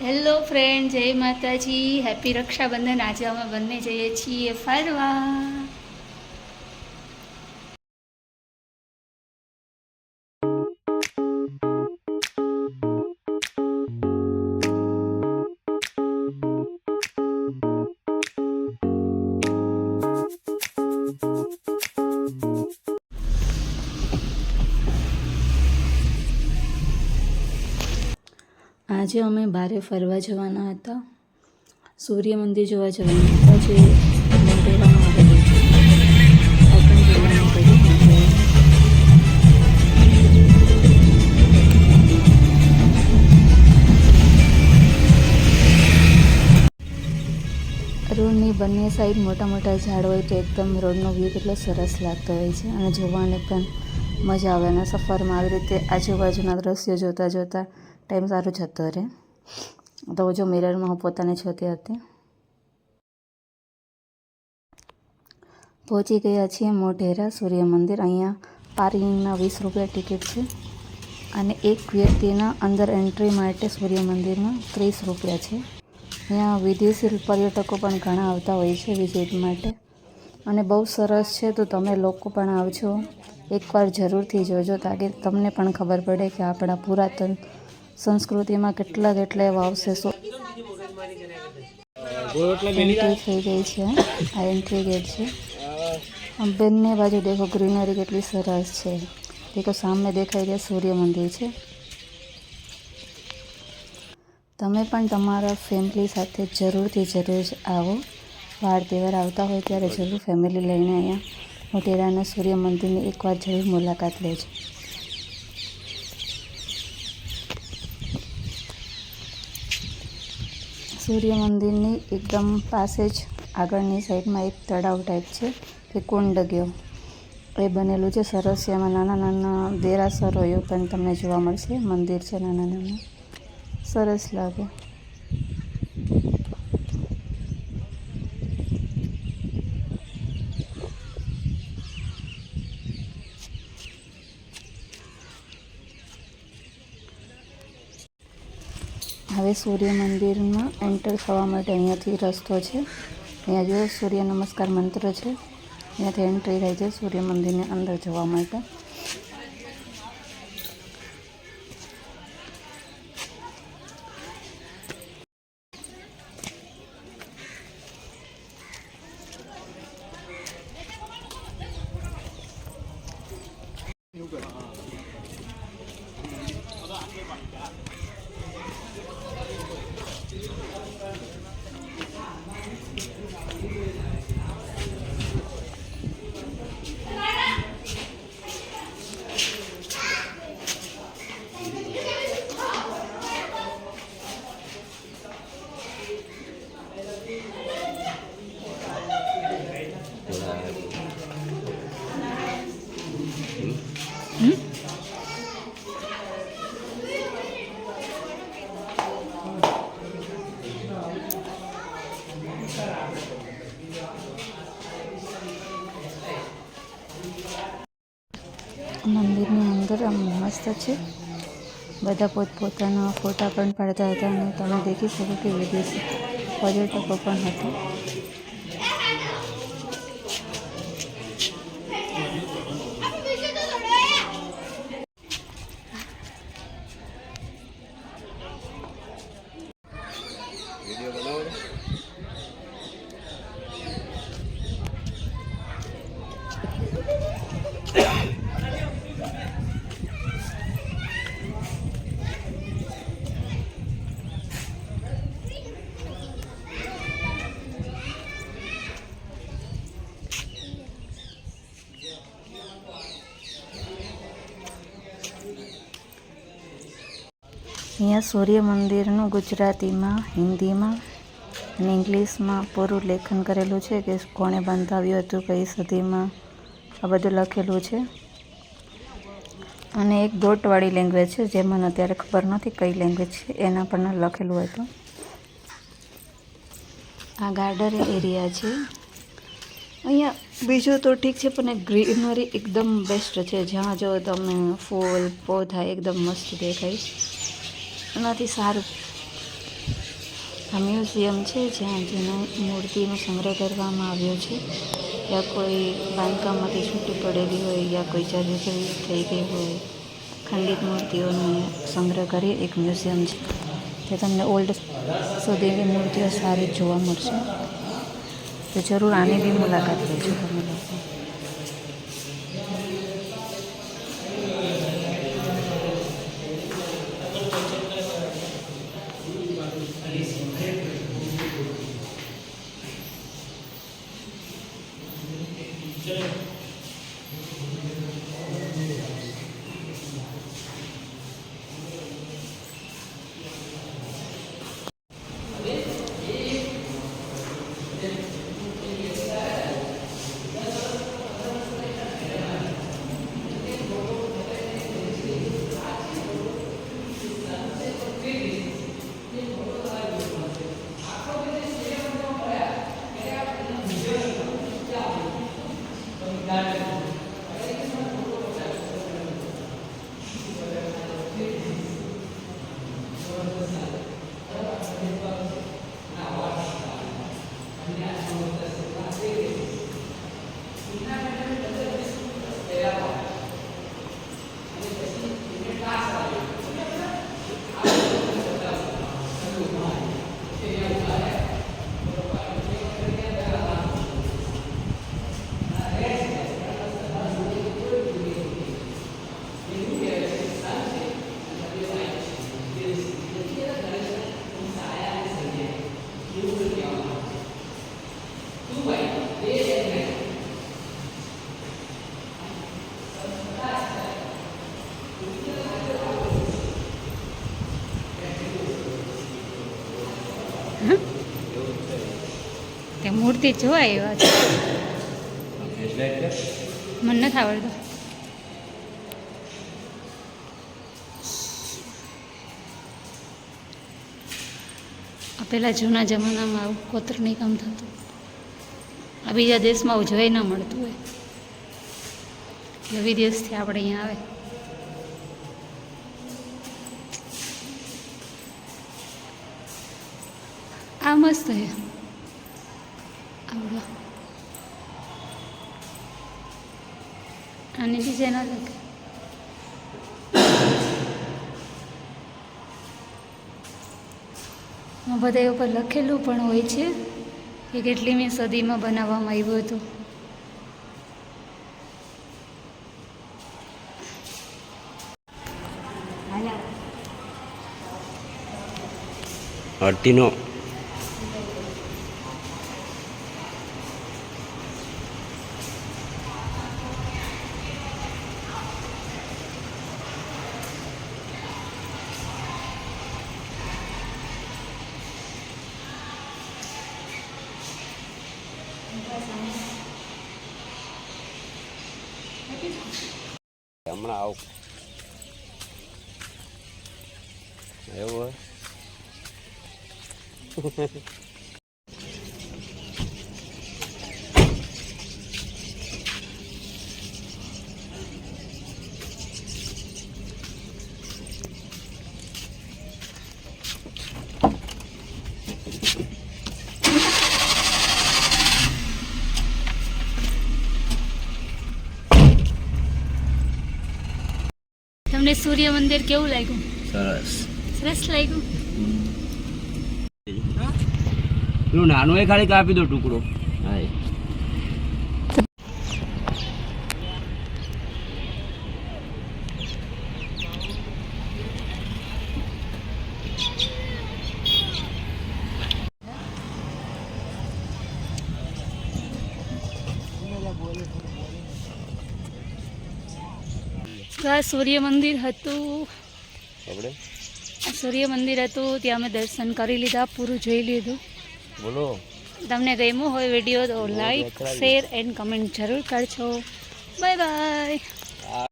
Hello friend, જય માતાજી, happy Rakshabandhan. આજે અમે બંને જઈએ છીએ ફરવા। આજે અમે બારે ફરવા જવાના હતા। સૂર્ય મંદિર જોવા જવાના હતા, જે મોઢેરામાં આવેલું છે। પાટણ જિલ્લામાં પેલું મંદિર। રોડની બંને સાઈડ મોટા મોટા ઝાડ હોય તો એકદમ રોડનો વ્યૂ કેટલો સરસ લાગતો હોય છે અને જોવાને પણ મજા આવે। અને સફરમાં આવી રીતે આજુબાજુના દ્રશ્યો જોતાં જોતાં ટાઈમ સારો જતો રહે। તો જો મિરરમાં હું પોતાને જોતી હતી। પહોંચી ગયા છીએ મોઢેરા સૂર્ય મંદિર। અહીંયા પાર્કિંગના 20 રૂપિયા ટિકિટ છે અને એક વ્યક્તિના અંદર એન્ટ્રી માટે સૂર્ય મંદિરમાં 30 રૂપિયા છે। અહીંયા વિદેશી પર્યટકો પણ ઘણા આવતા હોય છે વિઝિટ માટે અને બહુ સરસ છે। તો તમે લોકો પણ આવજો, એકવાર જરૂરથી જોજો તાકે તમને પણ ખબર પડે કે આપણા પુરાતન સંસ્કૃતિમાં કેટલા એવા અવશેષો। એન્ટ્રી થઈ ગઈ છે, આ એન્ટ્રી ગેટ છે। બંને બાજુ દેખો ગ્રીનરી કેટલી સરસ છે। દેખો સામે દેખાઈ રહ્યા સૂર્ય મંદિર છે। તમે પણ તમારા ફેમિલી સાથે જરૂરથી જરૂર આવો। વાર તહેવાર આવતા હોય ત્યારે જરૂર ફેમિલી લઈને અહીંયા મોઢેરાના સૂર્ય મંદિરની એકવાર જરૂર મુલાકાત લેજો। સૂર્ય મંદિરની એકદમ પાસે જ આગળની સાઈડમાં એક તળાવ ટાઈપ છે કે કુંડગ્યો એ બનેલું છે સરસ છે। એમાં નાના નાના દેરાસરો પણ તમને જોવા મળશે। મંદિર છે નાના નાના, સરસ લાગે। હવે સૂર્ય મંદિરમાં એન્ટર થવા માટે અહીંયાથી રસ્તો છે। અહીંયા જો સૂર્ય નમસ્કાર મંત્ર છે, અહીંયાથી એન્ટ્રી થાય છે સૂર્ય મંદિરની અંદર જવા માટે। મંદિરની અંદર આમ મસ્ત છે, બધા પોતપોતાના ફોટા પણ પાડતા હતા અને તમે દેખી શકો કે વિદેશી પર્યટકો પણ હતા। અહીંયા સૂર્ય મંદિરનું ગુજરાતીમાં, હિન્દીમાં અને ઇંગ્લિશમાં પૂરું લેખન કરેલું છે કે કોણે બંધાવ્યું હતું, કઈ સદીમાં, આ બધું લખેલું છે। અને એક દોટવાળી લેંગ્વેજ છે જે મને અત્યારે ખબર નથી કઈ લેંગ્વેજ છે, એના પણ લખેલું હતું। આ ગાર્ડન એરિયા છે। અહીંયા બીજું તો ઠીક છે પણ ગ્રીનરી એકદમ બેસ્ટ છે। જ્યાં જો તમે ફૂલ પૌધા એકદમ મસ્ત દેખાય, એનાથી સારું આ મ્યુઝિયમ છે જ્યાં જૂના મૂર્તિનો સંગ્રહ કરવામાં આવ્યો છે. યા કોઈ બાંધકામમાંથી છૂટી પડેલી હોય યા કોઈ જર્જરિત થઈ ગઈ હોય ખંડિત મૂર્તિઓનો સંગ્રહ કરી એક મ્યુઝિયમ છે. તે તમને ઓલ્ડ સુધીની મૂર્તિઓ સારી જોવા મળશે. તો જરૂર આની બી મુલાકાત લેજો તમે લોકો. તે મૂર્તિ જોવા એવા છે. મને નથી આવડતું. પેલા જૂના જમાનામાં આવું કોતરણી કામ થતું. આ બીજા દેશમાં આવું જોઈ ના મળતું હોય એટલે વિદેશથી આપણે અહીંયા આવે. આ મસ્ત છે આવડો. આની ડિઝાઇન અલગ. બધા ઉપર લખેલું પણ હોય છે કે કેટલીમી સદીમાં બનાવવામાં આવ્યું હતું. આરતીનો હમણાં આવું એવું હોય. તમને સૂર્ય મંદિર કેવું લાગ્યું? સરસ સરસ લાગ્યું. પેલું નાનું એ ખાલી કાપી દો ટુકડો. હા આ સૂર્ય મંદિર હતું. આપણે સૂર્ય મંદિર હતું ત્યાં અમે દર્શન કરી લીધા, પૂરું જોઈ લીધું. બોલો. તમને ગમ્યું હોય વિડીયો તો લાઈક શેર એન્ડ કમેન્ટ જરૂર કરજો. Bye bye.